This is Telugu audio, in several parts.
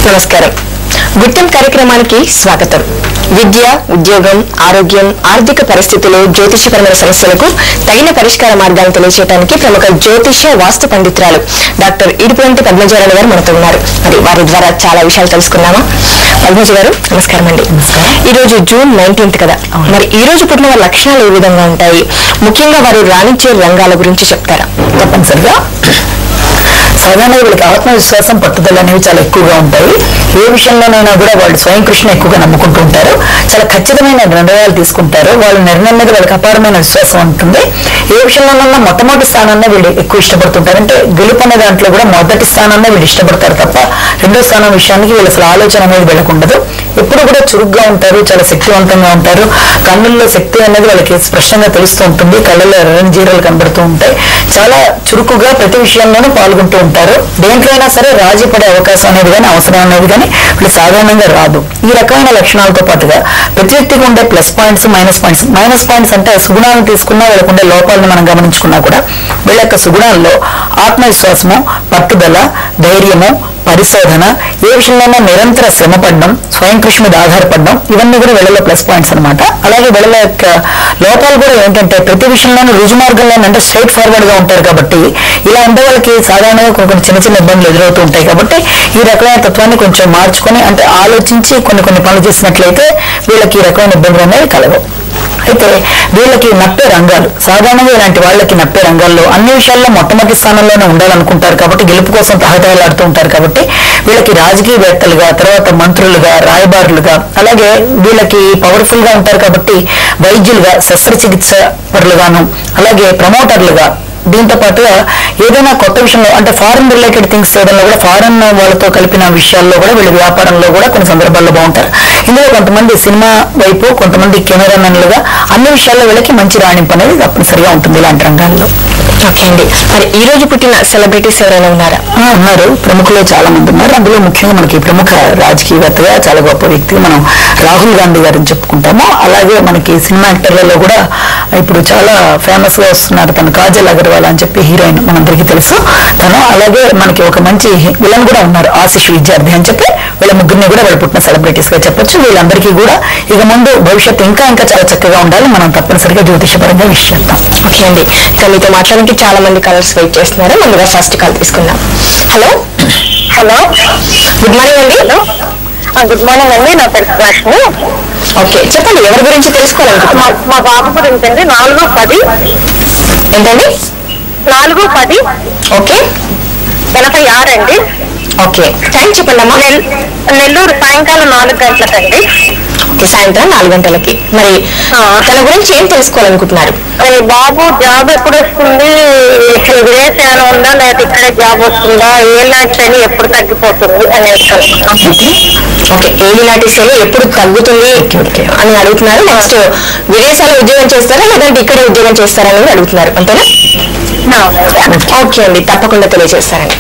నమస్కారం. గుర్తిం కార్యక్రమానికి స్వాగతం. విద్య, ఉద్యోగం, ఆరోగ్యం, ఆర్థిక పరిస్థితులు, జ్యోతిషపరమైన సమస్యలకు తగిన పరిష్కార మార్గాలను తెలియజేయడానికి ప్రముఖ జ్యోతిష వాస్తు పండితురాలు డాక్టర్ ఇడుపులంటి పద్మజారాణి గారు మనతో ఉన్నారు. మరి వారి ద్వారా చాలా విషయాలు తెలుసుకున్నామా? పద్మజ గారు నమస్కారం అండి. ఈ రోజు జూన్ 19 కదా, మరి ఈ రోజు పుట్టిన వారి లక్షణాలు ఏ విధంగా ఉంటాయి, ముఖ్యంగా వారు రాణించే రంగాల గురించి చెప్తారా? తప్పనిసరిగా సాధారణంగా వీళ్ళకి ఆత్మవిశ్వాసం, పట్టుదల అనేవి చాలా ఎక్కువగా ఉంటాయి. ఏ విషయంలోనైనా కూడా వాళ్ళు స్వయం కృషిని ఎక్కువగా నమ్ముకుంటూ ఉంటారు. చాలా ఖచ్చితమైన నిర్ణయాలు తీసుకుంటారు. వాళ్ళ నిర్ణయం మీద వాళ్ళకి అపారమైన విశ్వాసం ఉంటుంది. ఏ విషయంలోనన్నా మొట్టమొదటి స్థానాన్ని వీళ్ళు ఎక్కువ ఇష్టపడుతుంటారు. అంటే గెలుపు అనే దాంట్లో కూడా మొదటి స్థానాన్ని వీళ్ళు ఇష్టపడతారు తప్ప రెండో స్థానం విషయానికి వీళ్ళు అసలు ఆలోచన అనేది వెళ్ళకుండదు. ఎప్పుడు కూడా చురుగ్గా ఉంటారు, చాలా శక్తివంతంగా ఉంటారు. కన్నుల్లో శక్తి అనేది వాళ్ళకి స్పష్టంగా తెలుస్తూ ఉంటుంది. కళ్ళల్లో ఎర్రని జీరలు కనబడుతూ ఉంటాయి. చాలా చురుకుగా ప్రతి విషయంలోనూ పాల్గొంటూ ఉంటారు. దేంట్లో అయినా సరే రాజీ పడే అవకాశం అనేది కానీ అవసరం అనేది కానీ వీళ్ళు సాధారణంగా రాదు. ఈ రకమైన లక్షణాలతో పాటుగా ప్రతి వ్యక్తికి ఉండే plus points, minus points. Minus points అంటే సుగుణాలను తీసుకున్నా వీళ్ళకు ఉండే లోపాలను మనం గమనించుకున్నా కూడా వీళ్ళ యొక్క సుగుణాల్లో ఆత్మవిశ్వాసము, పట్టుదల, ధైర్యము, పరిశోధన, ఏ విషయంలో నిరంతర శ్రమ పడడం, స్వయం కృషి మీద ఆధారపడడం, ఇవన్నీ కూడా వీళ్ళలో ప్లస్ పాయింట్స్ అనమాట. అలాగే వీళ్ళ యొక్క లోపాలు కూడా ఏంటంటే ప్రతి విషయంలోనూ రుజుమార్గంలో అంటే స్ట్రైట్ ఫార్వర్డ్ గా ఉంటారు. కాబట్టి ఇలా ఉండే వాళ్ళకి సాధారణంగా కొన్ని చిన్న చిన్న ఇబ్బందులు ఎదురవుతూ ఉంటాయి. కాబట్టి ఈ రకమైన తత్వాన్ని కొంచెం మార్చుకొని అంటే ఆలోచించి కొన్ని పనులు చేసినట్లయితే వీళ్ళకి ఈ రకమైన ఇబ్బందులు అనేవి కలగవు. అయితే వీళ్ళకి నప్పే రంగాలు, సాధారణంగా ఇలాంటి వాళ్ళకి నప్పే రంగాల్లో అన్ని విషయాల్లో మొట్టమొదటి స్థానంలోనే ఉండాలనుకుంటారు. కాబట్టి గెలుపు కోసం తహతహలాడుతూ ఉంటారు. కాబట్టి వీళ్ళకి రాజకీయవేత్తలుగా, తర్వాత మంత్రులుగా, రాయబారులుగా, అలాగే వీళ్ళకి పవర్ఫుల్ గా ఉంటారు. కాబట్టి వైద్యులుగా, శస్త్రచికిత్స పరులుగాను, అలాగే ప్రమోటర్లుగా, దీంతో పాటుగా ఏదైనా కొత్త విషయంలో అంటే ఫారెన్ రిలేటెడ్ థింగ్స్ చేయడంలో కూడా, ఫారెన్ వాళ్ళతో కలిపిన విషయాల్లో కూడా వీళ్ళు వ్యాపారంలో కూడా కొన్ని సందర్భాల్లో బాగుంటారు. ఇందులో కొంతమంది సినిమా వైపు, కొంతమంది కెమెరామెన్లుగా, అన్ని విషయాల్లో వీళ్ళకి మంచి రాణింపు అనేది తప్పనిసరిగా ఉంటుంది ఇలాంటి రంగాల్లో. ఓకే అండి. మరి ఈ రోజు పుట్టిన సెలబ్రిటీస్ ఎవరైనా ఉన్నారా? ఉన్నారు. ప్రముఖులు చాలా మంది ఉన్నారు. అందులో ముఖ్యంగా మనకి ప్రముఖ రాజకీయవేత్తగా చాలా గొప్ప వ్యక్తి మనం రాహుల్ గాంధీ గారిని చెప్పుకుంటాము. అలాగే మనకి సినిమా యాక్టర్లలో కూడా ఇప్పుడు చాలా ఫేమస్ గా వస్తున్నారు. తను కాజల్ అగర్వాల్ అని చెప్పి హీరోయిన్ మనందరికీ తెలుసు తను. అలాగే మనకి ఒక మంచి విలన్ కూడా ఉన్నారు, ఆశిష్ విద్యార్థి అని చెప్పి. వీళ్ళ ముగ్గురిని కూడా వాళ్ళు పుట్టిన సెలబ్రిటీస్ గా చెప్పొచ్చు. వీళ్ళందరికీ కూడా ఇక ముందు భవిష్యత్తు ఇంకా చాలా చక్కగా ఉండాలి. మనం తప్పనిసరిగా జ్యోతిషపరంగా విష్ చేద్దాం. ఓకే అండి. ఇక మీతో మాట్లాడడానికి చాలా మంది కాలర్స్ వెయిట్ చేస్తున్నారు. ముందుగా ఫస్ట్ కాల్ తీసుకుందాం. హలో హలో, గుడ్ మార్నింగ్ అండి. గుడ్ మార్నింగ్ అండి. నా పేరు లక్ష్మి. ఓకే, చెప్పండి ఎవరి గురించి తెలుసుకోవాలనుకుంటున్నారు? మా బాబు గురించి అండి. 4-10. ఏంటండి? 4-10. ఓకే 86 అండి. ఓకే, టైం చెప్పండి అమ్మా. నెల్లూరు సాయంకాలం 4 గంటలకండి. ఓకే, సాయంత్రం 4 గంటలకి. మరి తన గురించి ఏం తెలుసుకోవాలనుకుంటున్నారు? బాబు జాబ్ ఎప్పుడు వస్తుంది, విదేశాలు ఉందా లేదా ఇక్కడే జాబ్ వస్తుందా, ఏలాంటి అని ఎప్పుడు తగ్గిపోతుంది అనేది. ఓకే, ఏది నాటి శని ఎప్పుడు తగ్గుతుంది అని అడుగుతున్నారు. నెక్స్ట్ విదేశాల్లో ఉద్యోగం చేస్తారా లేదంటే ఇక్కడే ఉద్యోగం చేస్తారా అని అడుగుతున్నారు, అంతేనా? ఓకే అండి, తప్పకుండా తెలియజేస్తారండి.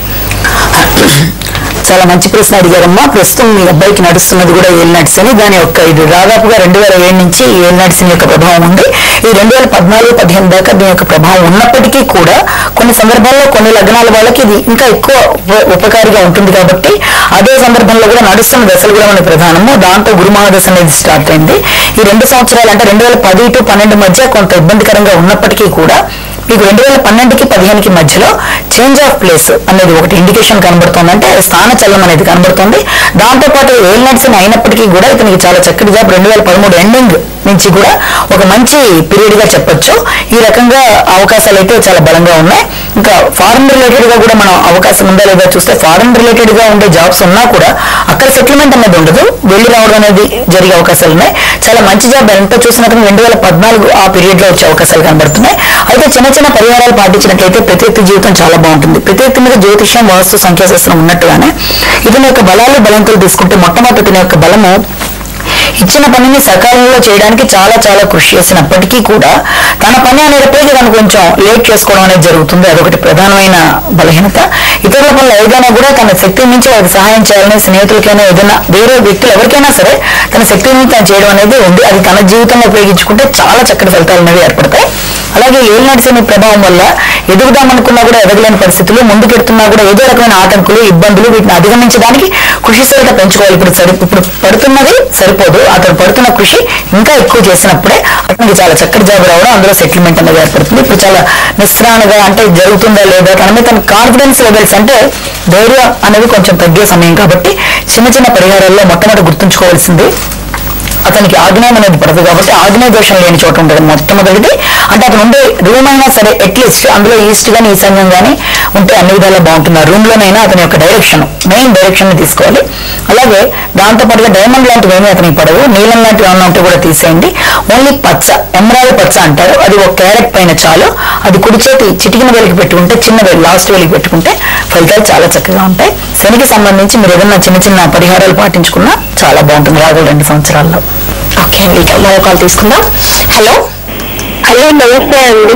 చాలా మంచి ప్రశ్న అడిగారమ్మా. ప్రస్తుతం మీ అబ్బాయికి నడుస్తున్నది కూడా ఏలినాటి శని. దాని యొక్క ఇది దాదాపుగా 2007 నుంచి ఏలినాటి శని యొక్క ప్రభావం ఉంది. ఈ 2014-15 దాకా దీని యొక్క ప్రభావం ఉన్నప్పటికీ కూడా కొన్ని సందర్భాల్లో కొన్ని లగ్నాల వాళ్ళకి ఇది ఇంకా ఎక్కువ ఉపకారిగా ఉంటుంది. కాబట్టి అదే సందర్భంలో కూడా నడుస్తున్న దశలు కూడా మన ప్రధానము. దాంతో గురుమహాదశ అనేది స్టార్ట్ అయింది. ఈ 2 సంవత్సరాలు అంటే 2010-12 మధ్య కొంత ఇబ్బందికరంగా ఉన్నప్పటికీ కూడా మీకు 2012-15 మధ్యలో చేంజ్ ఆఫ్ ప్లేస్ అనేది ఒకటి ఇండికేషన్ కనబడుతుంది. అంటే స్థాన చలనం అనేది కనబడుతుంది. దాంతోపాటు ఏలినాటి శని అయినప్పటికీ కూడా ఇతనికి చాలా చక్కటి జాబ్ 2013 ఎండింగ్ నుంచి కూడా ఒక మంచి పీరియడ్ గా చెప్పొచ్చు. ఈ రకంగా అవకాశాలు అయితే చాలా బలంగా ఉన్నాయి. ఇంకా ఫారెన్ రిలేటెడ్ గా కూడా మనం అవకాశం ఉందా లేదా చూస్తే, ఫారెన్ రిలేటెడ్ గా ఉండే జాబ్స్ ఉన్నా కూడా అక్కడ సెటిల్మెంట్ అనేది ఉండదు, వెళ్ళి రావడం అనేది జరిగే అవకాశాలు ఉన్నాయి. చాలా మంచి జాబ్ ఎంత చూసినట్టు 2014 ఆ పీరియడ్ లో వచ్చే అవకాశాలు కనబడుతున్నాయి. అయితే చిన్న చిన్న పరిహారాలు పాటించినట్లయితే ప్రతి వ్యక్తి జీవితం చాలా బాగుంటుంది. ప్రతి వ్యక్తి మీద జ్యోతిష్యం, వాస్తు, సంఖ్యాశాస్త్రం ఉన్నట్టుగానే ఇతని యొక్క బలాలు బలంతులు తీసుకుంటే మొట్టమొదటి ఇతని యొక్క బలము ఇచ్చిన పనిని సకాలంలో చేయడానికి చాలా కృషి చేసినప్పటికీ కూడా తన పని అనేటప్పటికీ తను కొంచెం లేట్ చేసుకోవడం అనేది జరుగుతుంది. అదొకటి ప్రధానమైన బలహీనత. ఇతరుల పనులు ఏదైనా కూడా తన శక్తి నుంచి వారికి సహాయం చేయాలని, స్నేహితులకైనా ఏదైనా వేరే వ్యక్తులు ఎవరికైనా సరే తన శక్తి నుంచి తను చేయడం అనేది ఉంది. అది తన జీవితంలో ఉపయోగించుకుంటే చాలా చక్కటి ఫలితాలు అనేవి ఏర్పడతాయి. అలాగే ఏలినాటి శని ప్రభావం వల్ల ఎదుగుదామనుకున్నా కూడా ఎదగలేని పరిస్థితులు, ముందుకెడుతున్నా కూడా ఏదో రకమైన ఆటంకులు, ఇబ్బందులు, వీటిని అధిగమించడానికి కృషిశీలత పెంచుకోవాలి. ఇప్పుడు పడుతున్నది సరిపోదు, అతను పడుతున్న కృషి ఇంకా ఎక్కువ చేసినప్పుడే అతనికి చాలా చక్కటి జాబ్ రావడం, అందులో సెటిల్మెంట్ అనేది ఏర్పడుతుంది. ఇప్పుడు చాలా నిస్త్రాణగా అంటే జరుగుతుందా లేదా, తన మీద తన కాన్ఫిడెన్స్ లెవెల్స్ అంటే ధైర్యం అనేది కొంచెం తగ్గే సమయం కాబట్టి చిన్న చిన్న పరిహారాల్లో మొట్టమొదటి గుర్తుంచుకోవాల్సింది అతనికి ఆగ్నేయం అనేది పడదు కాబట్టి ఆగ్నేయ దోషం లేని చోట ఉంటుంది మొట్టమొదటిది. అంటే అతను ఉండే రూమ్ అయినా సరే అట్లీస్ట్ అందులో ఈస్ట్ గానీ ఈశాన్యం గానీ ఉంటే అన్ని విధాలా బాగుంటుంది. ఆ రూమ్ లోనైనా అతని యొక్క డైరెక్షన్, మెయిన్ డైరెక్షన్ ని తీసుకోవాలి. అలాగే దాంతోపాటుగా డైమండ్ లాంటివి ఏమీ అతనికి పడవు, నీలం లాంటివి ఏమన్నా ఉంటే కూడా తీసేయండి. ఓన్లీ పచ్చ, ఎమరాల్డ్ పచ్చ అంటారు, అది ఒక క్యారెట్ పైన చాలు. అది కుడి చేతి చిటికిన వేలికి పెట్టుకుంటే, చిన్న వేలు లాస్ట్ వేలికి పెట్టుకుంటే ఫలితాలు చాలా చక్కగా ఉంటాయి. శనికి సంబంధించి మీరు ఏదైనా చిన్న చిన్న పరిహారాలు పాటించుకున్నా చాలా బాగుంటుంది రాగల 2 సంవత్సరాల్లో. ఓకే అండి, మరో కాల్ తీసుకుందాం. హలో హలో, నమస్తే అండి.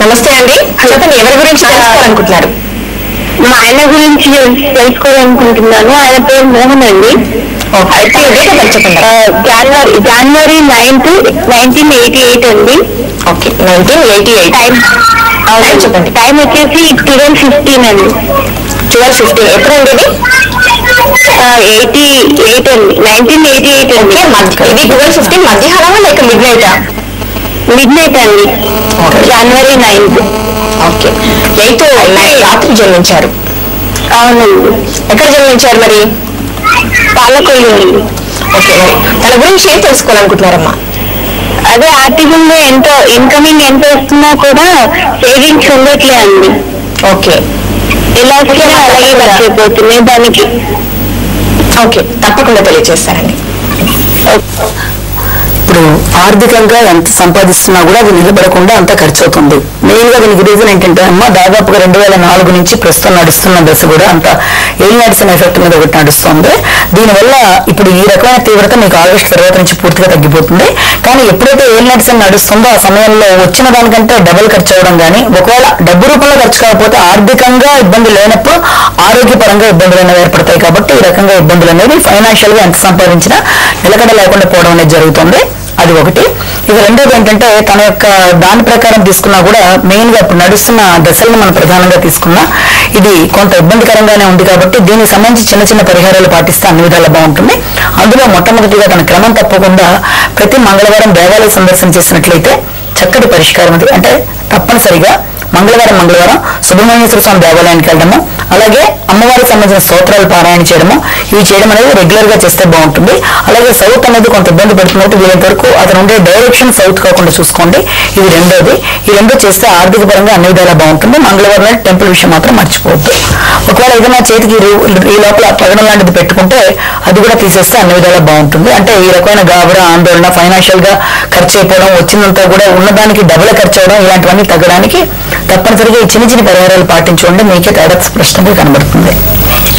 నమస్తే అండి, చెప్పండి ఎవరి గురించి తెలుసుకోవాలనుకుంటున్నారు? మా ఆయన గురించి తెలుసుకోవాలనుకుంటున్నాను. ఆయన పేరు మోహన్ అండి. అయితే డేట్ ఆఫ్ బర్త్ చెప్పండి. జనవరి 9th, 1988 అండి. ఓకే, 1988. టైం చెప్పండి. టైం వచ్చేసి 12:15 అండి. 12:15. ఎప్పుడండి ఇది? 88 అండి, 1988 అండి. ఇది 12:15 మధ్యాహ్నమా లేక మిడ్ నైటా? మిడ్ నైట్ అండి, జనవరి 9th. ఓకే, 8th రాత్రి జన్మించారు. అవునండి. ఎక్కడ జన్మించారు మరి? పాలకొల్లు అండి. ఓకే, మరి తన గురించి ఏం తెలుసుకోవాలనుకుంటున్నారమ్మా? అదే ఆర్టికల్ లో ఎంత ఇన్కమింగ్ ఎంత వస్తున్నా కూడా సేవింగ్స్ ఉండట్లే అండి. ఓకే, ఎలా వచ్చినా అలాగే ఖర్చు అయిపోతున్నాయి దానికి. ఓకే, తప్పకుండా తెలియజేస్తారండి. ఇప్పుడు ఆర్థికంగా ఎంత సంపాదిస్తున్నా కూడా అది నిలబడకుండా అంత ఖర్చు అవుతుంది. మెయిన్ గా దీనికి రీజన్ ఏంటంటే దాదాపుగా 2004 నుంచి ప్రస్తుతం నడుస్తున్న దశ కూడా అంత ఏలినాటి శని ఎఫెక్ట్ మీద ఒకటి నడుస్తుంది. దీనివల్ల ఇప్పుడు ఈ రకమైన తీవ్రత మీకు ఆగస్టు తర్వాత నుంచి పూర్తిగా తగ్గిపోతుంది. కానీ ఎప్పుడైతే ఏలినాటి శని నడుస్తుందో ఆ సమయంలో వచ్చిన దానికంటే డబుల్ ఖర్చు అవడం కానీ, ఒకవేళ డబ్బు రూపంలో ఖర్చు కాకపోతే ఆర్థికంగా ఇబ్బంది లేనప్పుడు ఆరోగ్యపరంగా ఇబ్బందులు అనేవి ఏర్పడతాయి. కాబట్టి ఈ రకంగా ఇబ్బందులు అనేవి ఫైనాన్షియల్ గా ఎంత సంపాదించినా నిలకడ లేకుండా పోవడం అనేది జరుగుతుంది. అది ఒకటి. ఇక రెండోది ఏంటంటే తన యొక్క దాని ప్రకారం తీసుకున్నా కూడా మెయిన్ గా ఇప్పుడు నడుస్తున్న దశలను మనం ప్రధానంగా తీసుకున్నా ఇది కొంత ఇబ్బందికరంగానే ఉంది. కాబట్టి దీనికి సంబంధించి చిన్న చిన్న పరిహారాలు పాటిస్తే అన్ని విధాలా బాగుంటుంది. అందులో మొట్టమొదటిగా తన క్రమం తప్పకుండా ప్రతి మంగళవారం దేవాలయ సందర్శన చేసినట్లయితే చక్కటి పరిష్కారం అది. అంటే తప్పనిసరిగా మంగళవారం సుబ్రహ్మణ్యేశ్వర స్వామి దేవాలయానికి వెళ్ళడము, అలాగే అమ్మవారికి సంబంధించిన స్తోత్రాలు పారాయణ చేయడము, ఇవి చేయడం అనేది రెగ్యులర్ గా చేస్తే బాగుంటుంది. అలాగే సౌత్ అనేది కొంత ఇబ్బంది పడుతున్నట్టు వీళ్ళంత వరకు అతను ఉండే డైరెక్షన్ సౌత్ కాకుండా చూసుకోండి. ఇది రెండోది. ఈ రెండు చేస్తే ఆర్థిక పరంగా అన్ని విధాలా బాగుంటుంది. మంగళవారం నాడు టెంపుల్ విషయం మాత్రం మర్చిపోవద్దు. ఒకవేళ ఏదైనా చేతికి ఈ లోపల పగడం లాంటిది పెట్టుకుంటే అది కూడా తీసేస్తే అన్ని విధాలా బాగుంటుంది. అంటే ఈ రకమైన గాబరా, ఆందోళన, ఫైనాన్షియల్ గా ఖర్చు అయిపోవడం, వచ్చినంతా కూడా ఉన్నదానికి డబుల్ ఖర్చు అవడం, ఇలాంటివన్నీ తగ్గడానికి తప్పనిసరిగా ఈ చిన్న చిన్న పరిహారాలు పాటించుకోండి. మీకే తేడా స్పష్టంగా కనబడుతుంది.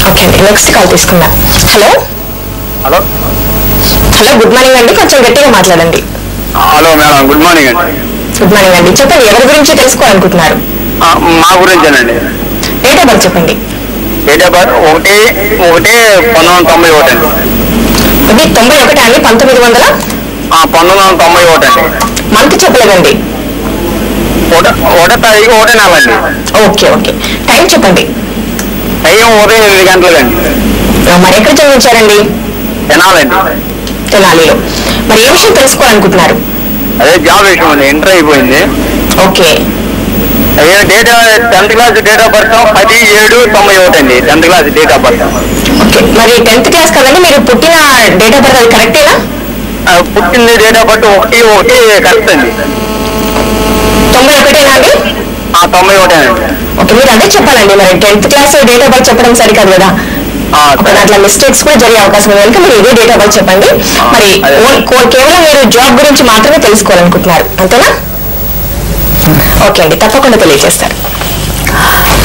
ఓకే అండి, నెక్స్ట్ కాల్ తీసుకుందాం. Hello hello hello, good morning అండి, కొంచెం గట్టిగా మాట్లాడండి. హలో మేడం, గుడ్ మార్నింగ్ అండి. గుడ్ మార్నింగ్ అండి, చెప్పండి ఎవరి గురించి తెలుసుకోవాలనుకుంటున్నారు? మా గురించేనండి. డేట్ ఆఫ్ బర్త్ చెప్పండి. డేట్ ఆఫ్ బర్త్ 1/1991 అండి. ఇది 91 అండి, 1900? 1991 అండి. మంత్ చెప్పలేదండి. 1 తారీఖు 1 నెల అండి. ఓకే ఓకే, టైం చెప్పండి. టైం ఉదయం 8 గంటలకండి. మరి ఎక్కడ చదివించారండి? తెనాలండి. తెనాలిలో. మరి ఏ విషయం తెలుసుకోవాలనుకుంటున్నారు? అదే జాబ్ విషయం అండి, ఇంటర్ అయిపోయింది. ఓకే, అదే 10th class date of birth 10/7/91 అండి. 10th class date of birth. Okay, మరి 10th క్లాస్ కదండి, మీరు పుట్టిన డేట్ ఆఫ్ బర్త్ అది కరెక్టేనా? పుట్టింది డేట్ ఆఫ్ బర్త్ 1/1 కరెక్ట్ అండి. 91 అండి? 91 అండి. ఓకే, మీరు అదే చెప్పాలండి. మరి 10th class date of birth చెప్పడం సరికాదు కదా, అట్లా మిస్టేక్స్ కూడా జరిగే అవకాశం ఉంది కనుక మీరు ఇదే డేట్ ఆఫ్ బర్త్ చెప్పండి. మరి కేవలం మీరు జాబ్ గురించి మాత్రమే తెలుసుకోవాలనుకుంటున్నారు, అంతేనా? ఓకే అండి, తప్పకుండా తెలియజేస్తారు.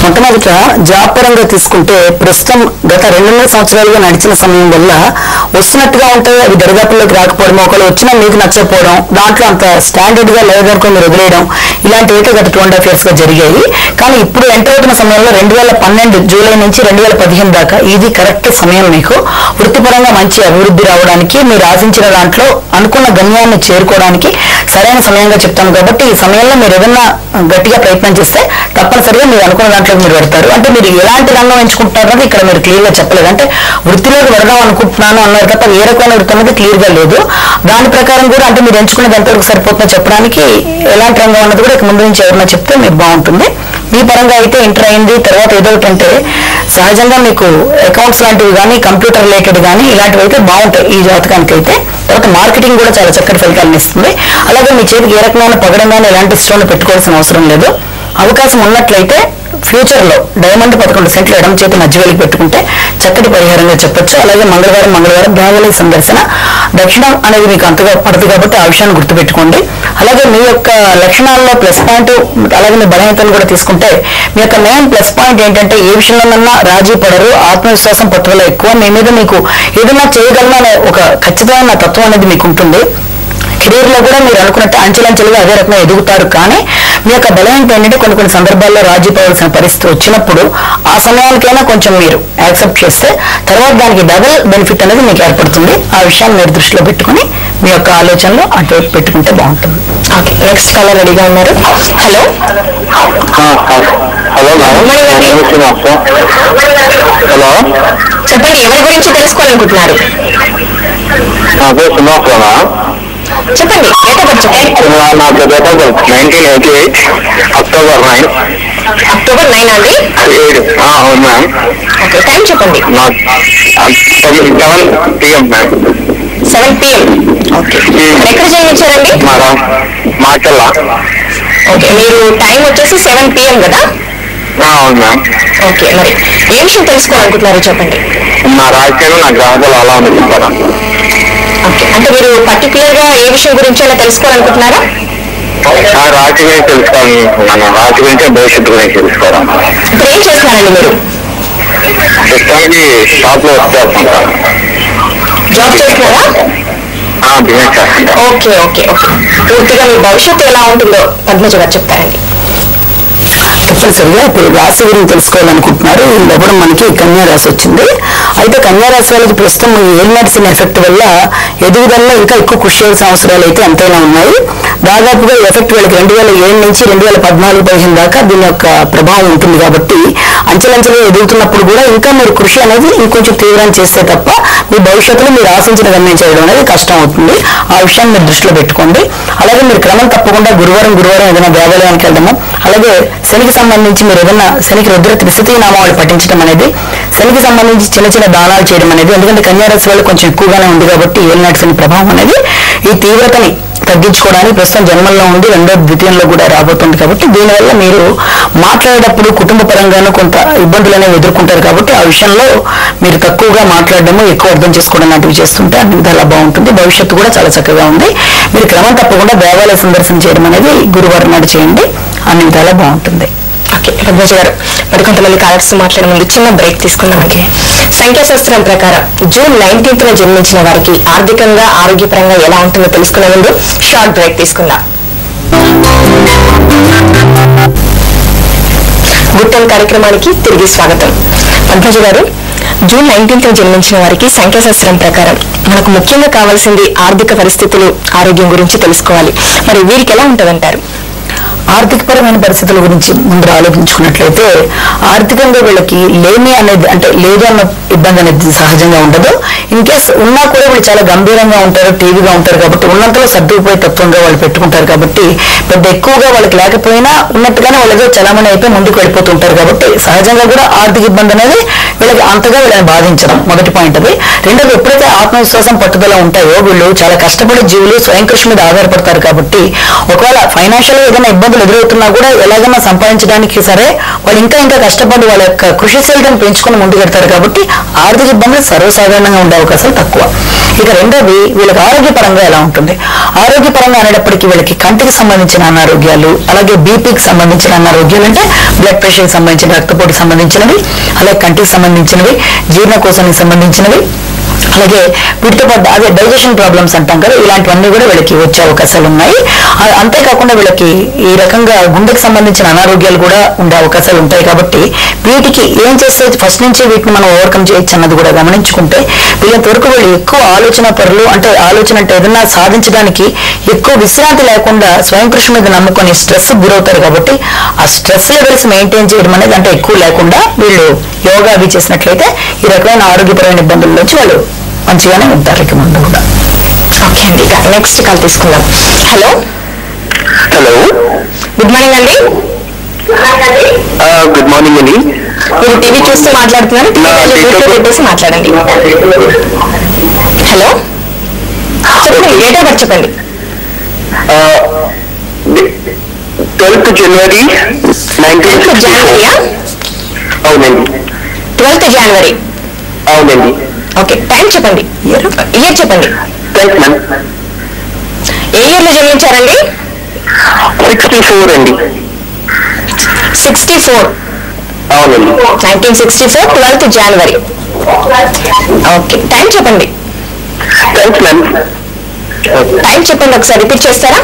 మొట్టమొదట జాబ్ పరంగా తీసుకుంటే ప్రస్తుతం గత 2.5 సంవత్సరాలుగా నడిచిన సమయం వల్ల వస్తున్నట్టుగా ఉంటే అవి దరిదాపుల్లోకి రాకపోవడం, ఒకళ్ళు వచ్చినా మీకు నచ్చకపోవడం, దాంట్లో అంత స్టాండర్డ్ గా లేదనుకో మీరు వదిలేయడం, ఇలాంటివి అయితే గత 2.5 years గా జరిగాయి. కానీ ఇప్పుడు ఎంటర్ అవుతున్న సమయంలో 2012 జూలై నుంచి 2015 దాకా ఇది కరెక్ట్ సమయం. మీకు వృత్తిపరంగా మంచి అభివృద్ధి రావడానికి, మీరు ఆశించిన దాంట్లో అనుకున్న గమ్యాన్ని చేరుకోవడానికి సరైన సమయంగా చెప్తాను. కాబట్టి ఈ సమయంలో మీరు ఏదన్నా గట్టిగా ప్రయత్నం చేస్తే తప్పనిసరిగా మీరు అనుకున్న దాంట్లో మీరు పెడతారు. అంటే మీరు ఎలాంటి రంగం ఎంచుకుంటారన్నది ఇక్కడ మీరు క్లియర్ గా చెప్పలేదు. అంటే వృత్తిలోకి వెళదాం అనుకుంటున్నాను అన్నారు తప్ప ఏ రకమైన వృత్తి అనేది క్లియర్ గా లేదు. దాని ప్రకారం కూడా అంటే మీరు ఎంచుకునేది ఎంతవరకు సరిపోతుందో చెప్పడానికి ఎలాంటి రంగం అన్నది కూడా ముందు నుంచి ఎవరైనా చెప్తే మీకు బాగుంటుంది. మీ పరంగా అయితే ఇంటర్ అయింది, తర్వాత ఏదో ఒకటి అంటే సహజంగా మీకు అకౌంట్స్ లాంటివి కానీ, కంప్యూటర్ రిలేటెడ్ కానీ ఇలాంటివి అయితే బాగుంటాయి ఈ జాతకానికి అయితే. తర్వాత మార్కెటింగ్ కూడా చాలా చక్కటి ఫలితాలను ఇస్తుంది. అలాగే మీ చేతికి ఏ రకమైన పగడం కానీ ఎలాంటి స్టోన్ పెట్టుకోవాల్సిన అవసరం లేదు. అవకాశం ఉన్నట్లయితే ఫ్యూచర్ లో డైమండ్ 11 సెంట్లు ఎడమ చేతి మధ్య వేలికి పెట్టుకుంటే చక్కటి పరిహారంగా చెప్పొచ్చు. అలాగే మంగళవారం దేవాలయ సందర్శన దక్షిణం అనేది మీకు అంతగా పడదు కాబట్టి ఆ విషయాన్ని గుర్తుపెట్టుకోండి. అలాగే మీ యొక్క లక్షణాల్లో ప్లస్ పాయింట్, అలాగే మీ బలహీనతను కూడా తీసుకుంటే మీ యొక్క మెయిన్ ప్లస్ పాయింట్ ఏంటంటే ఏ విషయంలోనన్నా రాజీ పడరు, ఆత్మవిశ్వాసం పట్టుదల ఎక్కువ, మీ మీద మీకు ఏదైనా చేయగలన అనే ఒక ఖచ్చితమైన తత్వం అనేది మీకు ఉంటుంది. కెరీర్ లో కూడా మీరు అనుకున్నట్టు అంచెలంచెలుగా అదే రకంగా ఎదుగుతారు. కానీ మీ యొక్క బలహీనత ఏంటంటే కొన్ని సందర్భాల్లో రాజీ పడాల్సిన పరిస్థితి వచ్చినప్పుడు ఆ సమయానికైనా కొంచెం మీరు యాక్సెప్ట్ చేస్తే తర్వాత దానికి డబుల్ బెనిఫిట్ అనేది మీకు ఏర్పడుతుంది. ఆ విషయాన్ని మీరు దృష్టిలో పెట్టుకుని మీ యొక్క ఆలోచనలో అటువైపు పెట్టుకుంటే బాగుంటుంది. ఓకే, నెక్స్ట్ కాలర్ రెడీగా ఉన్నారు. హలో హలో హలో, చెప్పండి, ఎవరి గురించి తెలుసుకోవాలనుకుంటున్నారు? చెప్పండి, డేట్ ఆఫ్ బర్త్ చెప్పండి. నాకు date of birth 1988 October 9. October 9 అండి? అవును మ్యామ్. ఓకే, టైం చెప్పండి. 7 PM మ్యామ్. 7 PM. ఓకే, ఎక్కడ జన్మించారండి? మాచల్ల. ఓకే, మీరు టైం వచ్చేసి 7 PM కదా? అవును మ్యామ్. ఓకే, మరి ఏ విషయం తెలుసుకోవాలనుకుంటున్నారు చెప్పండి. నా రాజ్యం నా గ్రహాలు అలా ఉంది చెప్తారా? ఓకే, అంటే మీరు పర్టికులర్ గా ఏ విషయం గురించి అయినా తెలుసుకోవాలనుకుంటున్నారా? రాజు గురించి తెలుసుకోవాలనుకుంటున్నాను. రాజు గురించి భవిష్యత్తు గురించి తెలుసుకోవాలి. ఇప్పుడు ఏం చేస్తున్నారండి మీరు? ప్రస్తుతానికి షాప్ లో వర్క్ చేస్తుంటాను. జాబ్ చేస్తున్నారా? బిజినెస్ చేస్తుంటా. ఓకే ఓకే ఓకే, పూర్తిగా మీ భవిష్యత్తు ఎలా ఉంటుందో పద్మజ గారు చెప్తారండి. తప్పనిసరిగా ఇప్పుడు రాశి గురించి తెలుసుకోవాలనుకుంటున్నారు. ఇవ్వడం మనకి కన్యా రాశి వచ్చింది. అయితే కన్యా రాశి వాళ్ళకి ప్రస్తుతం ఈ ఏలినాటి ఎఫెక్ట్ వల్ల ఎదుగుదలలో ఇంకా ఎక్కువ కృషి చేయాల్సిన అవసరాలు అయితే ఎంతైనా ఉన్నాయి. దాదాపుగా ఎఫెక్ట్ వీళ్ళకి 2007 నుంచి 2014-15 దాకా దీని యొక్క ప్రభావం ఉంటుంది. కాబట్టి అంచెలంచెలుగా ఎదుగుతున్నప్పుడు కూడా ఇంకా మీరు కృషి అనేది ఇంకొంచెం తీవ్రం చేస్తే తప్ప మీ భవిష్యత్తులో మీరు ఆశించిన గమ్యం చేయడం అనేది కష్టం అవుతుంది. ఆ విషయాన్ని మీరు దృష్టిలో పెట్టుకోండి. అలాగే మీరు క్రమం తప్పకుండా గురువారం ఏదైనా దేవాలయానికి వెళ్దాము, అలాగే శనికి సంబంధించి మీరు ఏదైనా శనికి రుద్ర త్రిశతి నామావళి పఠించడం అనేది, శనికి సంబంధించి చిన్న దానాలు చేయడం అనేది, ఎందుకంటే కన్యా రాశి వాళ్ళు కొంచెం ఎక్కువగానే ఉంది కాబట్టి ఏలినాటి శని ప్రభావం అనేది ఈ తీవ్రతని తగ్గించుకోవడానికి ప్రస్తుతం జన్మల్లో ఉండి ద్వితీయంలో కూడా రాబోతుంది. కాబట్టి దీనివల్ల మీరు మాట్లాడేటప్పుడు కుటుంబ పరంగానూ కొంత ఇబ్బందులు అనేవి ఎదుర్కొంటారు. కాబట్టి ఆ విషయంలో మీరు తక్కువగా మాట్లాడడము, ఎక్కువ అర్థం చేసుకోవడం లాంటివి చేస్తుంటే అన్ని విధాలా బాగుంటుంది. భవిష్యత్తు కూడా చాలా చక్కగా ఉంది. మీరు క్రమం తప్పకుండా దేవాలయ సందర్శన చేయడం అనేది గురువారం నాడు చేయండి, అన్ని విధాలా బాగుంటుంది. ఓకే పద్మజ గారు, మరి కొంతమంది కాలర్స్ మాట్లాడే ముందు చిన్న బ్రేక్ తీసుకుందాం. సంఖ్యాశాస్త్రం ప్రకారం జూన్ 19న జన్మించిన వారికి ఆర్థికంగా ఆరోగ్యపరంగా ఎలా ఉంటుందో తెలుసుకునే ముందు షార్ట్ బ్రేక్ తీసుకుందాం. గుట్టం కార్యక్రమానికి తిరిగి స్వాగతం. పద్మజ గారు, జూన్ 19న జన్మించిన వారికి సంఖ్యాశాస్త్రం ప్రకారం మనకు ముఖ్యంగా కావాల్సింది ఆర్థిక పరిస్థితులు, ఆరోగ్యం గురించి తెలుసుకోవాలి. మరి వీరికి ఎలా ఉంటుందంటారు? ఆర్థికపరమైన పరిస్థితుల గురించి ముందు ఆలోచించుకున్నట్లయితే ఆర్థికంగా వీళ్ళకి లేమి అనేది అంటే లేదు అన్న ఇబ్బంది అనేది సహజంగా ఉండదు. ఇన్ కేస్ ఉన్నా కూడా వీళ్ళు చాలా గంభీరంగా ఉంటారు, టీవీగా ఉంటారు. కాబట్టి ఉన్నంతలో సర్దుకుపోయే తత్వంగా వాళ్ళు పెట్టుకుంటారు. కాబట్టి పెద్ద ఎక్కువగా వాళ్ళకి లేకపోయినా ఉన్నట్టుగానే వాళ్ళతో చలామణి అయిపోయి ముందుకు వెళ్ళిపోతుంటారు. కాబట్టి సహజంగా కూడా ఆర్థిక ఇబ్బంది అనేది వీళ్ళకి అంతగా వీళ్ళని బాధించడం మొదటి పాయింట్. అది రెండోది, ఎప్పుడైతే ఆత్మవిశ్వాసం పట్టుదల ఉంటాయో వీళ్ళు చాలా కష్టపడే జీవులు, స్వయం కృషి మీద ఆధారపడతారు. కాబట్టి ఒకవేళ ఫైనాన్షియల్ ఏదైనా ఇబ్బందులు ఎదురవుతున్నా కూడా ఎలాగైనా సంపాదించడానికి సరే వాళ్ళు ఇంకా కష్టపడి వాళ్ళ యొక్క కృషిశీలతను పెంచుకొని ముందుకెడతారు. కాబట్టి ఆర్థిక ఇబ్బందులు సర్వసాధారణంగా ఉండే అవకాశాలు తక్కువ. ఇక రెండోది వీళ్ళకి ఆరోగ్యపరంగా ఎలా ఉంటుంది. ఆరోగ్యపరంగా అనేటప్పటికీ వీళ్ళకి కంటికి సంబంధించిన అనారోగ్యాలు, అలాగే బీపీకి సంబంధించిన అనారోగ్యాలు అంటే బ్లడ్ ప్రెషర్కి సంబంధించిన, రక్తపోటుకి సంబంధించినవి, అలాగే కంటికి సంబంధించినవి, జీర్ణకోశానికి సంబంధించినవి, అలాగే వీటితో పాటు అదే డైజెషన్ ప్రాబ్లమ్స్ అంటాం కదా, ఇలాంటివన్నీ కూడా వీళ్ళకి వచ్చే అవకాశాలు ఉన్నాయి. అంతేకాకుండా వీళ్ళకి ఈ రకంగా గుండెకి సంబంధించిన అనారోగ్యాలు కూడా ఉండే అవకాశాలు ఉంటాయి. కాబట్టి వీటికి ఏం చేస్తే ఫస్ట్ నుంచి వీటిని మనం ఓవర్కమ్ చేయొచ్చు అన్నది కూడా గమనించుకుంటే వీళ్ళంత వరకు వీళ్ళు ఎక్కువ ఆలోచన పరులు, అంటే ఆలోచన అంటే ఏదన్నా సాధించడానికి ఎక్కువ విశ్రాంతి లేకుండా స్వయం కృషి మీద నమ్ముకొని స్ట్రెస్ గురవుతారు. కాబట్టి ఆ స్ట్రెస్ లెవెల్స్ మెయింటైన్ చేయడం అనేది అంటే ఎక్కువ లేకుండా వీళ్ళు యోగా అవి చేసినట్లయితే ఈ రకమైన ఆరోగ్యపరమైన ఇబ్బందుల నుంచి వాళ్ళు మంచిగానే ఉంటారు ఇక ముందు కూడా. ఓకే అండి, ఇక నెక్స్ట్ కాల్ తీసుకుందాం. హలో హలో, గుడ్ మార్నింగ్ అండి. గుడ్ మార్నింగ్ అండి. మీరు టీవీ చూస్తూ మాట్లాడుతున్నారు, పెట్టేసి మాట్లాడండి. హలో చెప్పండి, డేట్ ఆఫ్ బర్త్ చెప్పండి. 12th January 1964. అవునండి. 12th January. అవునండి. ఓకే, టైం చెప్పండి, ఇయర్ చెప్పండి. Thanks ma'am. ఏ ఇయర్ లో జన్మించారండి? 64 అండి. 64. అవునండి. 1964 12th January. ఓకే, టైం చెప్పండి. Thanks ma'am. టైం చెప్పండి, ఒకసారి రిపీట్ చేస్తారా?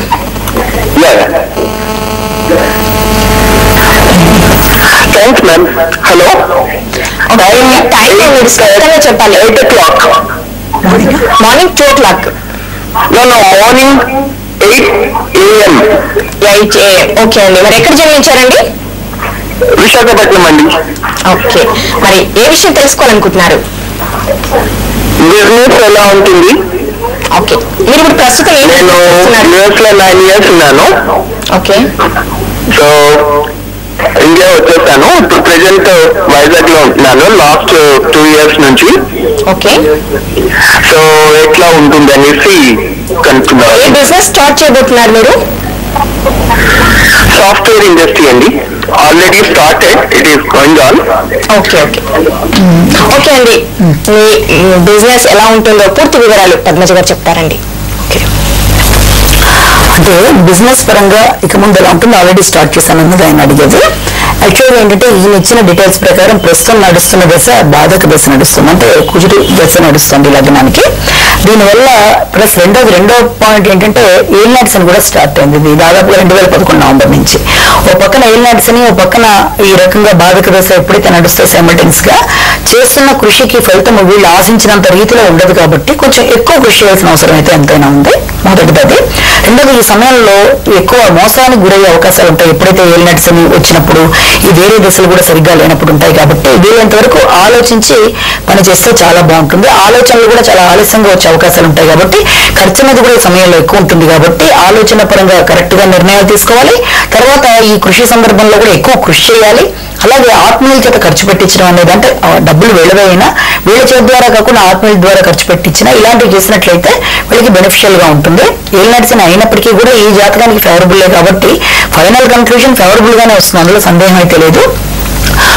Thanks ma'am. హలో, టైం మీరు స్పష్టంగా చెప్పాలి. 8 o'clock. Morning 2 o'clock. No, morning 8 AM. 8 AM. Okay అండి, మరి ఎక్కడ జన్మించారండి? విశాఖపట్నం అండి. ఓకే, మరి ఏ విషయం తెలుసుకోవాలనుకుంటున్నారు? బిజినెస్ ఎలా ఉంటుంది? ఓకే, మీరు ఇప్పుడు ప్రస్తుతం ఏం నేను చేస్తున్నారు? యూఎస్ లో 9 years ఉన్నాను. ఓకే, సో ఇండియా వచ్చేసాను. ఇప్పుడు ప్రెసెంట్ వైజాగ్ లో ఉంటున్నాను లాస్ట్ 2 years నుంచి. ఓకే. సో ఎట్లా ఉంటుంది అనేసి కనుక్కున్నాను. ఏ బిజినెస్ స్టార్ట్ చేయబోతున్నారు మీరు? సాఫ్ట్వేర్ ఇండస్ట్రీ అండి. Already started, it is going on. Okay okay okay అండి, మీ బిజినెస్ ఎలా ఉంటుందో పూర్తి వివరాలు పద్మజ గారు చెప్తారండి. అంటే బిజినెస్ పరంగా ఇక ముందు ఎలా ఉంటుందో ఆల్రెడీ స్టార్ట్ చేశాను అన్నది ఆయన అడిగేది. యాక్చువల్గా ఏంటంటే ఈయన ఇచ్చిన డీటెయిల్స్ ప్రకారం ప్రస్తుతం నడుస్తున్న దశ బాధక దశ నడుస్తుంది, అంటే కుజుడు దశ నడుస్తుంది లగ్నానికి. దీనివల్ల ప్లస్ రెండో పాయింట్ ఏంటంటే ఏల్నాట్స్ అని కూడా స్టార్ట్ అయింది. ఇది దాదాపుగా 2011 నవంబర్ నుంచి. ఓ పక్కన ఏల్నాట్స్ అని, ఓ పక్కన ఈ రకంగా బాధక దశ ఎప్పుడైతే నడుస్తే సైమల్టేనియస్ గా చేస్తున్న కృషికి ఫలితం వీళ్ళు ఆశించినంత రీతిలో ఉండదు. కాబట్టి కొంచెం ఎక్కువ కృషి చేయాల్సిన అవసరం అయితే ఎంతైనా ఉంది, మొదటిది. రెండోది, ఈ సమయంలో ఎక్కువ మోసానికి గురయ్యే అవకాశాలు ఉంటాయి. ఎప్పుడైతే ఏల్నాట్స్ అని వచ్చినప్పుడు ఈ వేరే దశలు కూడా సరిగ్గా లేనప్పుడు ఉంటాయి. కాబట్టి వీళ్ళంత వరకు ఆలోచించి పని చేస్తే చాలా బాగుంటుంది. ఆలోచనలు కూడా చాలా ఆలస్యంగా వచ్చే అవకాశాలు ఉంటాయి. కాబట్టి ఖర్చు అనేది కూడా ఈ సమయంలో ఎక్కువ ఉంటుంది. కాబట్టి ఆలోచన పరంగా కరెక్ట్ గా నిర్ణయాలు తీసుకోవాలి. తర్వాత ఈ కృషి సందర్భంలో కూడా ఎక్కువ కృషి చేయాలి. అలాగే ఆత్మీయుల చేత ఖర్చు పెట్టించడం అనేది, అంటే డబ్బులు వీళ్ళవైనా వీళ్ళ చేతి ద్వారా కాకుండా ఆత్మీయుల ద్వారా ఖర్చు పెట్టించినా ఇలాంటివి చేసినట్లయితే వీళ్ళకి బెనిఫిషియల్ గా ఉంటుంది. ఏలినాడ్సిన అయినప్పటికీ కూడా ఈ జాతకానికి ఫేవరబుల్లే కాబట్టి ఫైనల్ కన్క్లూజన్ ఫేవరబుల్ గానే వస్తుంది, అందులో సందేహం అయితే లేదు.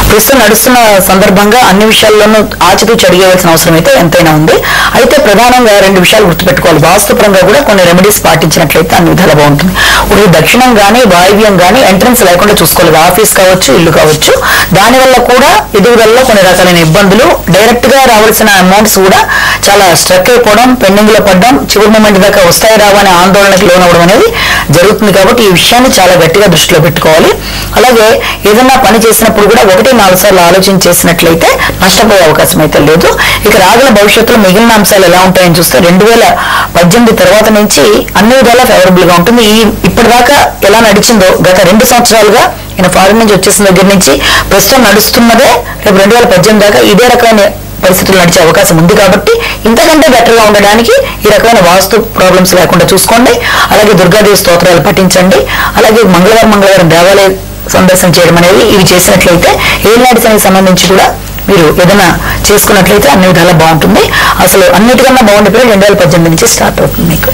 ప్రస్తుతం నడుస్తున్న సందర్భంగా అన్ని విషయాల్లోనూ ఆచితూచి అడిగేయాల్సిన అవసరం అయితే ఎంతైనా ఉంది. అయితే ప్రధానంగా 2 విషయాలు గుర్తుపెట్టుకోవాలి. వాస్తుపరంగా కూడా కొన్ని రెమెడీస్ పాటించినట్లయితే అన్ని విధాలు బాగుంటుంది. ఒకటి దక్షిణం గానీ వాయువ్యం గానీ ఎంట్రన్స్ లేకుండా చూసుకోవాలి. ఆఫీస్ కావచ్చు, ఇల్లు కావచ్చు. దానివల్ల కూడా ఎదుగుదలలో కొన్ని రకాలైన ఇబ్బందులు, డైరెక్ట్ గా రావాల్సిన అమౌంట్స్ కూడా చాలా స్ట్రక్ అయిపోవడం, పెండింగ్ లో పడడం, చివరి మూమెంట్ దాకా వస్తాయి రావని ఆందోళనకు లోనవడం అనేది జరుగుతుంది. కాబట్టి ఈ విషయాన్ని చాలా గట్టిగా దృష్టిలో పెట్టుకోవాలి. అలాగే ఏదన్నా పని చేసినప్పుడు కూడా 1-4 సార్లు ఆలోచన చేసినట్లయితే నష్టపోయే అవకాశం అయితే లేదు. ఇక రాగల భవిష్యత్తులో మిగిలిన అంశాలు ఎలా ఉంటాయని చూస్తే 2018 తర్వాత నుంచి అన్ని విధాలా ఫేవరబుల్ గా ఉంటుంది. ఇప్పటిదాకా ఎలా నడిచిందో గత 2 సంవత్సరాలుగా ఈయన ఫారిన్ నుంచి వచ్చేసిన దగ్గర నుంచి ప్రస్తుతం నడుస్తున్నదే రేపు 2018 దాకా ఇదే రకమైన పరిస్థితులు నడిచే అవకాశం ఉంది. కాబట్టి ఇంతకంటే బెటర్ గా ఉండడానికి ఈ రకమైన వాస్తు ప్రాబ్లమ్స్ లేకుండా చూసుకోండి. అలాగే దుర్గాదేవి స్తోత్రాలు పఠించండి. అలాగే మంగళవారం దేవాలయ సందర్శన చేయడం అనేది ఇవి చేసినట్లయితే ఏలినాటి శనికి సంబంధించి కూడా మీరు ఏదైనా చేసుకున్నట్లయితే అన్ని విధాలా బాగుంటుంది. అసలు అన్నిటికన్నా బాగుండే పేరు 2018 నుంచి స్టార్ట్ అవుతుంది మీకు.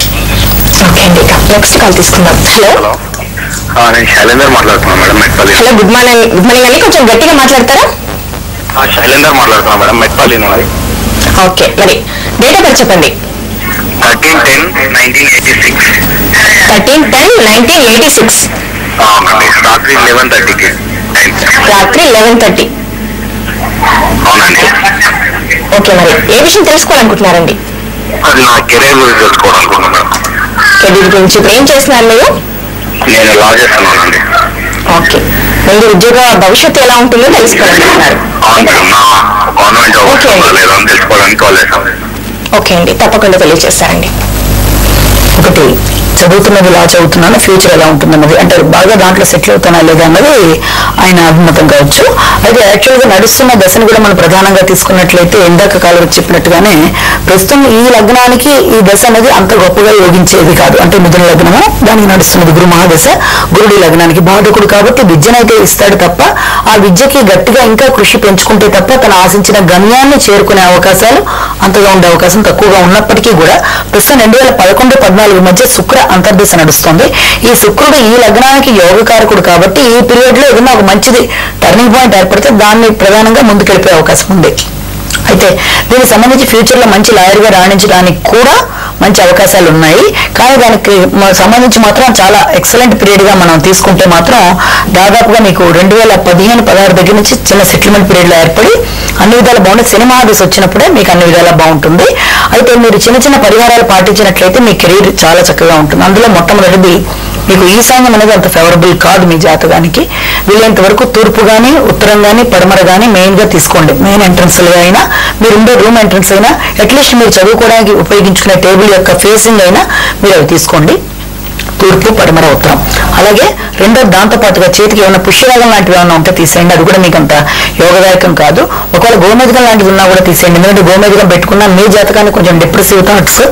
ఓకే అండి, నెక్స్ట్ కాల్ తీసుకుందాం. హలో, నేను శైలేందర్ మాట్లాడుతున్నాను madam, Metpalli. Hello, good morning. Good morning అండి, కొంచెం గట్టిగా మాట్లాడతారా? శైలేందర్ మాట్లాడుతున్నాను మేడం, మెట్పల్లి నుండి. ఓకే, మరి డేట్ ఆఫ్ బర్త్ చెప్పండి. 13/10/1986. 13/10/1986. అవునండి, రాత్రి 11:30కి. రాత్రి 11:30. అవునండి. ఓకే, మరి ఏ విషయం తెలుసుకోవాలనుకుంటున్నారండి? అది నా కెరీర్ గురించి తెలుసుకోవాలనుకుంటున్నాను. కెరీర్ గురించి. ఇప్పుడు ఏం చేస్తున్నారు మీరు? నేను లా చేస్తున్నానండి. ఓకే, ముందు ఉద్యోగ భవిష్యత్తు ఎలా ఉంటుందో తెలుసుకోవాలనుకుంటున్నారు. అవును మేడం, నా గవర్నమెంట్ జాబ్ వస్తుందా లేదా అని తెలుసుకోవడానికి కాల్ చేశాను. ఓకే అండి, తప్పకుండా తెలియజేస్తారండి. ఒకటి, చదువుతున్నది లా చదువుతున్నాను, ఫ్యూచర్ ఎలా ఉంటుందన్నది, అంటే బాగా దాంట్లో సెటిల్ అవుతానా లేదా అన్నది ఆయన అభిమతం కావచ్చు. అయితే యాక్చువల్గా నడుస్తున్న దశను కూడా మనం ప్రధానంగా తీసుకున్నట్లయితే ఇందాక కాలం చెప్పినట్టుగానే ప్రస్తుతం ఈ లగ్నానికి ఈ దశ అనేది అంత గొప్పగా యోగించేది కాదు. అంటే మిథున లగ్నము, దానికి నడుస్తున్నది గురు మహాదశ. గురుడి లగ్నానికి బాధకుడు కాబట్టి విద్యనైతే ఇస్తాడు తప్ప ఆ విద్యకి గట్టిగా ఇంకా కృషి పెంచుకుంటే తప్ప తను ఆశించిన గమ్యాన్ని చేరుకునే అవకాశాలు అంతగా ఉండే అవకాశం తక్కువగా ఉన్నప్పటికీ కూడా ప్రస్తుతం 2011-14 మధ్య శుక్ర అంతర్దశ నడుస్తుంది. ఈ శుక్రుడు ఈ లగ్నానికి యోగకారకుడు కాబట్టి ఈ పీరియడ్ లో ఏదైనా ఒక మంచిది టర్నింగ్ పాయింట్ ఏర్పడితే దాన్ని ప్రధానంగా ముందుకెళ్ళిపోయే అవకాశం ఉంది. అయితే దీనికి సంబంధించి ఫ్యూచర్ లో మంచి లాయర్ గా రాణించడానికి కూడా మంచి అవకాశాలు ఉన్నాయి. కానీ దానికి సంబంధించి మాత్రం చాలా ఎక్సలెంట్ పీరియడ్ గా మనం తీసుకుంటే మాత్రం దాదాపుగా మీకు 2015-16 దగ్గర నుంచి చిన్న సెటిల్మెంట్ పీరియడ్ లో ఏర్పడి అన్ని విధాలు బాగుంటుంది. సినిమా దశ వచ్చినప్పుడే మీకు అన్ని విధాలా బాగుంటుంది. అయితే మీరు చిన్న చిన్న పరిహారాలు పాటించినట్లయితే మీ కెరీర్ చాలా చక్కగా ఉంటుంది. అందులో మొట్టమొదటిది, మీకు ఈశాన్యం అనేది అంత ఫేవరబుల్ కాదు మీ జాతకానికి. వీలైనంత వరకు తూర్పు గానీ, ఉత్తరం గానీ, పడమర గానీ మెయిన్ గా తీసుకోండి. మెయిన్ ఎంట్రన్స్ అయినా, మీరు ఉండే రూమ్ ఎంట్రన్స్ అయినా, అట్లీస్ట్ మీరు చదువుకోవడానికి ఉపయోగించుకునే టేబుల్ యొక్క ఫేసింగ్ అయినా మీరు అవి తీసుకోండి. తూర్పు, పడమర, ఉత్తరం. అలాగే రెండో దాంతో పాటుగా చేతికి ఏమైనా పుష్యరాగం లాంటివి ఏమైనా ఉంటే తీసేయండి. అది కూడా మీకు అంత యోగదాయకం కాదు. ఒకవేళ గోమేధికం లాంటివి ఉన్నా కూడా తీసేయండి. ఎందుకంటే గోమేధికం పెట్టుకున్నా మీ జాతకాన్ని కొంచెం డిప్రెసివ్ థాట్స్,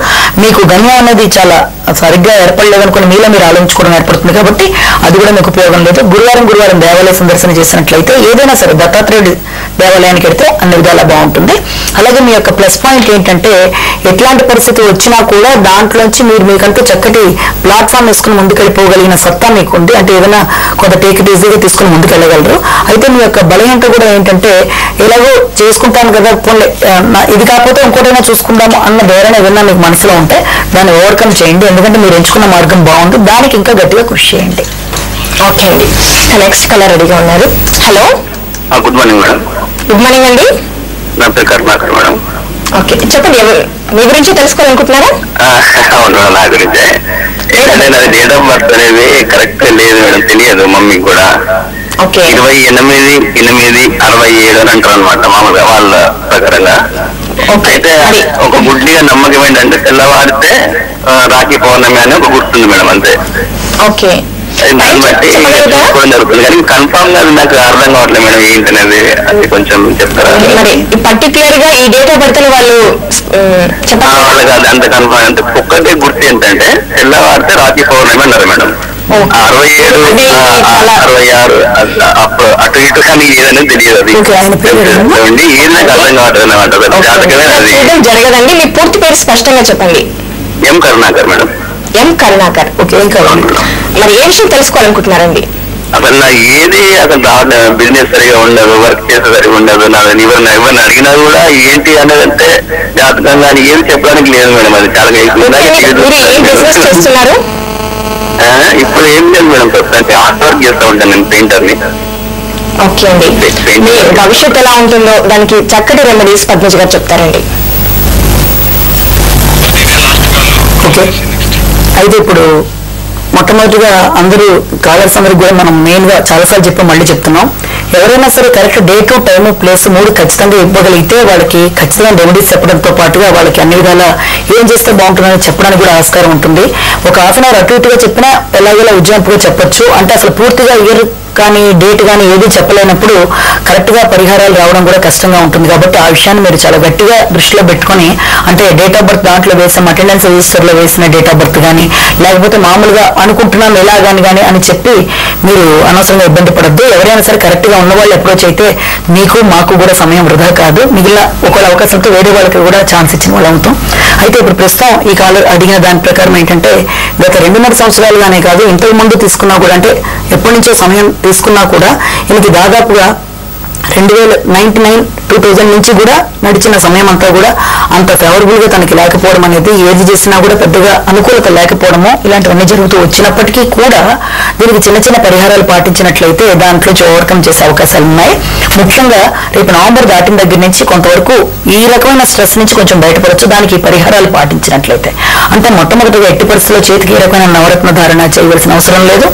మీకు గమ్యం అనేది చాలా సరిగ్గా ఏర్పడలేదనుకుని మీలో మీరు ఆలోచించుకోవడం ఏర్పడుతుంది కాబట్టి అది కూడా మీకు ఉపయోగం లేదు. గురువారం దేవాలయ సందర్శన చేసినట్లయితే ఏదైనా సరే దత్తాత్రేయుడి దేవాలయానికి వెళ్తే అన్ని విధాలా బాగుంటుంది. అలాగే మీ యొక్క ప్లస్ పాయింట్ ఏంటంటే ఎట్లాంటి పరిస్థితి వచ్చినా కూడా దాంట్లోంచి మీరు మీకంటూ చక్కటి ప్లాట్ఫామ్ వేసుకుని ముందుకెళ్ళిపోగలిగిన సత్తా మీకు ఉంది. అంటే ఏదైనా కొంత టేక్ ఇట్ ఈజీగా తీసుకుని ముందుకెళ్ళగలరు. అయితే మీ యొక్క బలహీనత కూడా ఏంటంటే ఎలాగో చేసుకుంటాను కదా, ఇది కాకపోతే ఇంకోటైనా చూసుకుందాము అన్న ధోరణి ఏదైనా మీకు మనసులో ఉంటే దాన్ని ఓవర్కమ్ చేయండి. ఎందుకంటే మీరు ఎంచుకున్న మార్గం బాగుంది, దానికి ఇంకా గట్టిగా కృషి చేయండి. ఓకే అండి, నెక్స్ట్ కలర్ రెడీగా ఉన్నారు. Hello, good morning madam. Good morning అండి. నా పేరు కరుణాకర్ మేడం. ఓకే, చెప్పండి, మీ గురించి తెలుసుకోవాలనుకుంటున్నారా? అవును, నా గురించే. ఏంటంటే నాది డేట్ ఆఫ్ బర్త్ అనేది కరెక్ట్ లేదు మేడం, తెలియదు మమ్మీకి కూడా. ఓకే, 28/8/67 అని అంటారు అనమాట మామూలుగా వాళ్ళ ప్రకారంగా. అయితే ఒక గుడ్డిగా నమ్మకం ఏంటంటే తెల్లవారితే రాఖీ పౌర్ణమి అని ఒక గుర్తుంది మేడం, అంతే. ఓకే, దాన్ని బట్టి చూసుకోవడం జరుగుతుంది. కానీ కన్ఫామ్ గా నాకు అర్థం కావట్లేదు మేడం ఏంటనేది, అది కొంచెం చెప్తారా? మరి పర్టికులర్ గా ఈ డేట్ ఆఫ్ బర్త్ వాళ్ళు వాళ్ళకి అది అంత కన్ఫామ్. అంటే ఒక్కటే గుర్తు ఏంటంటే తెల్లవారితే రాఖీ పౌర్ణమి అన్నారు మేడం. 67, 66 అటు ఇటు కానీ ఏదనేది తెలియదు. అది ఏది నాకు అర్థం కావట్లేదు అనమాట. జాతకమే అది జరగదండి. మీ పూర్తి పేరు స్పష్టంగా చెప్పండి. ఎం కరుణాకర్ మేడం. ఎం కరుణాకర్. ఓకే, మరి ఏ విషయం తెలుసుకోవాలనుకుంటున్నారండి? అసలు నా ఏది అసలు రావట్లేదు. బిజినెస్ సరిగా ఉండదు, వర్క్ చేసే సరిగా ఉండదు. నాదని ఎవరిని అడిగినా కూడా ఏంటి అనేది జాతకం కానీ ఏది చెప్పడానికి లేదు మేడం. అది చాలా చేస్తున్నారు. ఇప్పుడు ఏం లేదు మేడం, ప్రస్తుతానికి ఆర్ట్ వర్క్ చేస్తూ ఉంటాను నేను, పెయింటర్ని. ఓకే అండి, మీ భవిష్యత్తు ఎలా ఉంటుందో దానికి చక్కటి రెమెడీస్ పద్మజ గారు చెప్తారండి. ఓకే, అయితే ఇప్పుడు మొట్టమొదటిగా అందరూ కాలర్స్ అందరికి కూడా మనం మెయిన్ గా చాలాసార్లు చెప్పి మళ్ళీ చెప్తున్నాం, ఎవరైనా సరే కరెక్ట్ డేట్, టైము, ప్లేస్ 3 ఖచ్చితంగా ఇవ్వగలిగితే వాళ్ళకి ఖచ్చితంగా రెమెడీస్ చెప్పడంతో పాటుగా వాళ్ళకి అన్ని విధాలా ఏం చేస్తే బాగుంటుందని చెప్పడానికి కూడా ఆస్కారం ఉంటుంది. ఒక హాఫ్ అన్ అవర్ అటు ఇటుగా చెప్పినా ఎలాగోలా ఉజ్జాయింపుగా చెప్పొచ్చు. అంటే అసలు పూర్తిగా ఇయర్ కానీ డేట్ కానీ ఏది చెప్పలేనప్పుడు కరెక్ట్ గా పరిహారాలు రావడం కూడా కష్టంగా ఉంటుంది. కాబట్టి ఆ విషయాన్ని మీరు చాలా గట్టిగా దృష్టిలో పెట్టుకొని, అంటే డేట్ ఆఫ్ బర్త్ దాంట్లో వేసాం, అటెండెన్స్ రిజిస్టర్ లో వేసిన డేట్ ఆఫ్ బర్త్ కానీ, లేకపోతే మామూలుగా అనుకుంటున్నాం ఎలాగాని కానీ అని చెప్పి మీరు అనవసరంగా ఇబ్బంది పడద్దు. ఎవరైనా సరే కరెక్ట్ గా ఉన్న వాళ్ళు అప్రోచ్ అయితే మీకు మాకు కూడా సమయం వృధా కాదు. మిగిలిన ఒకవేళ అవకాశంతో వేరే వాళ్ళకి కూడా ఛాన్స్ ఇచ్చిన వాళ్ళు అవుతాం. అయితే ఇప్పుడు ప్రస్తుతం ఈ కాలర్ అడిగిన దాని ప్రకారం ఏంటంటే గత 2.5 సంవత్సరాలుగానే కాదు, ఇంతకు ముందు తీసుకున్నా కూడా, అంటే ఎప్పటి నుంచో సమయం తీసుకున్నా కూడా ఈయనకి దాదాపుగా 2000 నుంచి కూడా నడిచిన సమయం అంతా కూడా అంత ఫేవరబుల్ గా తనకి లేకపోవడం అనేది, ఏది చేసినా కూడా పెద్దగా అనుకూలత లేకపోవడము ఇలాంటివన్నీ జరుగుతూ వచ్చినప్పటికీ కూడా దీనికి చిన్న చిన్న పరిహారాలు పాటించినట్లయితే దాంట్లో ఓవర్కమ్ చేసే అవకాశాలు ఉన్నాయి. ముఖ్యంగా రేపు నవంబర్ దాటిన దగ్గర నుంచి కొంతవరకు ఈ రకమైన స్ట్రెస్ నుంచి కొంచెం బయటపడచ్చు దానికి పరిహారాలు పాటించినట్లయితే. అంటే మొట్టమొదటిగా ఎట్టి పరిస్థితుల్లో చేతికి ఏ రకమైన నవరత్న ధారణ చేయవలసిన అవసరం లేదు.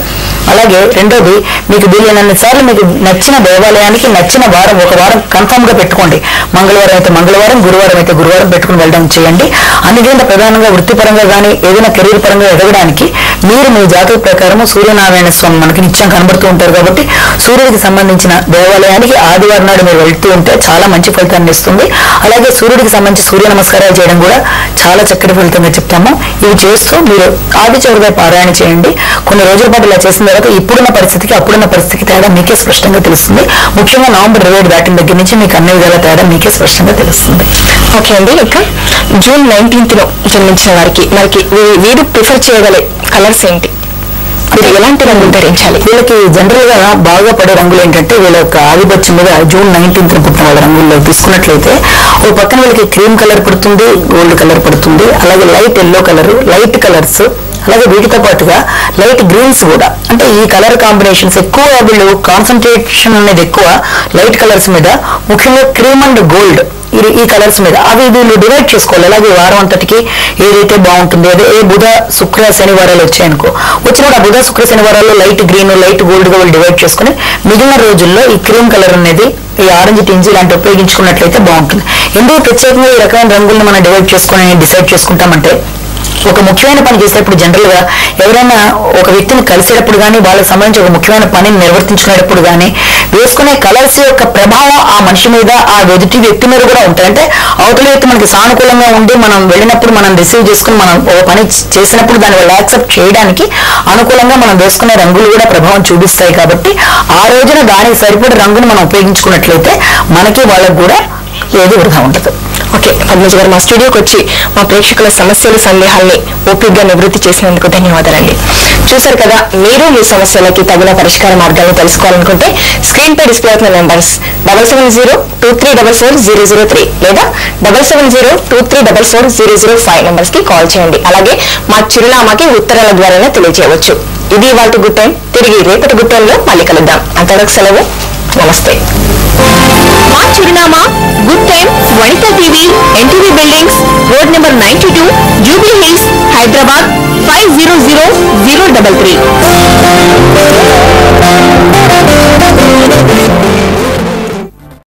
అలాగే రెండోది, మీకు వీలైనన్ని సార్లు మీకు నచ్చిన దేవాలయానికి నచ్చిన వారం ఒక వారం కన్ఫర్మ్ గా పెట్టుకోండి. మంగళవారం అయితే మంగళవారం, గురువారం అయితే గురువారం పెట్టుకుని వెళ్ళడం చేయండి. అందుకంటే ప్రధానంగా వృత్తిపరంగా కానీ ఏదైనా కెరీర్ పరంగా ఎదగడానికి మీరు మీ జాతక ప్రకారము సూర్యనారాయణ స్వామి మనకి నిత్యం కనబడుతూ ఉంటారు కాబట్టి సూర్యుడికి సంబంధించిన దేవాలయానికి ఆదివారం నాడు మీరు వెళ్తూ ఉంటే చాలా మంచి ఫలితాన్ని ఇస్తుంది. అలాగే సూర్యుడికి సంబంధించి సూర్య నమస్కారాలు చేయడం కూడా చాలా చక్కటి ఫలితంగా చెప్తాము. ఇవి చేస్తూ మీరు ఆది చివరిగా పారాయణ చేయండి. కొన్ని రోజుల పాటు ఇలా చేసిన తర్వాత ఇప్పుడున్న పరిస్థితికి అప్పుడున్న పరిస్థితికి తేడా మీకే స్పష్టంగా తెలుస్తుంది. ముఖ్యంగా నవంబర్ 27 దాటిన దగ్గర నుంచి మీకు అన్ని విధాల తేడా మీకే స్పష్టంగా తెలుస్తుంది. ఓకే అండి, ఇక జూన్ 19th జన్మించిన వారికి వీరు ప్రిఫర్ చేయగల కలర్స్ ఏంటి? వీరు ఎలాంటి రంగులు ధరించాలి? వీళ్ళకి జనరల్ గా బాగా పడే రంగులు ఏంటంటే వీళ్ళ యొక్క ఆధిపత్యం మీద జూన్ 19th పుట్టిన వాళ్ళ రంగుల్లో తీసుకున్నట్లయితే ఓ పక్కన వీళ్ళకి క్రీమ్ కలర్ పడుతుంది, గోల్డ్ కలర్ పడుతుంది, అలాగే light yellow colour, light colours, అలాగే వీటితో పాటుగా లైట్ గ్రీన్స్ కూడా. అంటే ఈ కలర్ కాంబినేషన్స్ ఎక్కువ వీళ్ళు కాన్సన్ట్రేషన్ అనేది ఎక్కువ లైట్ కలర్స్ మీద, ముఖ్యంగా క్రీమ్ అండ్ గోల్డ్ ఈ కలర్స్ మీద అవి వీళ్ళు డివైడ్ చేసుకోవాలి. అలాగే వారం అంతటికి ఏదైతే బాగుంటుంది అదే ఏ బుధ శుక్ర శనివారాలు వచ్చాయనుకో వచ్చినప్పుడు ఆ బుధ శుక్ర శనివారాల్లో లైట్ గ్రీన్ లైట్ గోల్డ్ గా వీళ్ళు డివైడ్ చేసుకుని మిగిలిన రోజుల్లో ఈ క్రీమ్ కలర్ అనేది ఈ ఆరెంజ్ టింజ్ ఇలాంటి ఉపయోగించుకున్నట్లయితే బాగుంటుంది. ఎందుకు ప్రత్యేకంగా ఈ రకమైన రంగులను మనం డిసైడ్ చేసుకుంటామంటే ఒక ముఖ్యమైన పని చేసేటప్పుడు జనరల్ గా ఎవరైనా ఒక వ్యక్తిని కలిసేటప్పుడు కానీ వాళ్ళకి సంబంధించి ఒక ముఖ్యమైన పనిని నిర్వర్తించుకునేటప్పుడు కానీ వేసుకునే కలర్స్ యొక్క ప్రభావం ఆ మనిషి మీద ఆ ఎదుటి వ్యక్తి మీద కూడా ఉంటాయి. అంటే అవతల వ్యక్తి మనకి సానుకూలంగా ఉండి మనం వెళ్ళినప్పుడు మనం రిసీవ్ చేసుకుని మనం ఒక పని చేసినప్పుడు దాన్ని వాళ్ళు యాక్సెప్ట్ చేయడానికి అనుకూలంగా మనం వేసుకునే రంగులు కూడా ప్రభావం చూపిస్తాయి. కాబట్టి ఆ రోజున దానికి సరిపడే రంగును మనం ఉపయోగించుకున్నట్లయితే మనకి వాళ్ళకు కూడా ఏది వృధా ఉండదు. ఓకే, పద్మజ గారు మా స్టూడియోకి వచ్చి మా ప్రేక్షకుల సమస్యలు సందేహాల్ని ఓపికగా నివృత్తి చేసినందుకు ధన్యవాదాలండి. చూశారు కదా, మీరు మీ సమస్యలకి తగిన పరిష్కార మార్గాలను తెలుసుకోవాలనుకుంటే స్క్రీన్ పై డిస్ప్లే అవుతున్న నెంబర్స్ 7702344003 లేదా 7702344005 నెంబర్స్ కి కాల్ చేయండి. అలాగే మా చిరునామాకి ఉత్తరాల ద్వారా తెలియజేయవచ్చు. ఇది ఇవాల్టి గుడ్ టైం. తిరిగి రేపటి గుడ్ టైంలో మళ్ళీ కలుద్దాం. అంతవరకు సెలవు, నమస్తే. మా చిరునామా good time, Vanitha TV, NTV buildings, road number 92, Jubilee hills, Hyderabad 500033.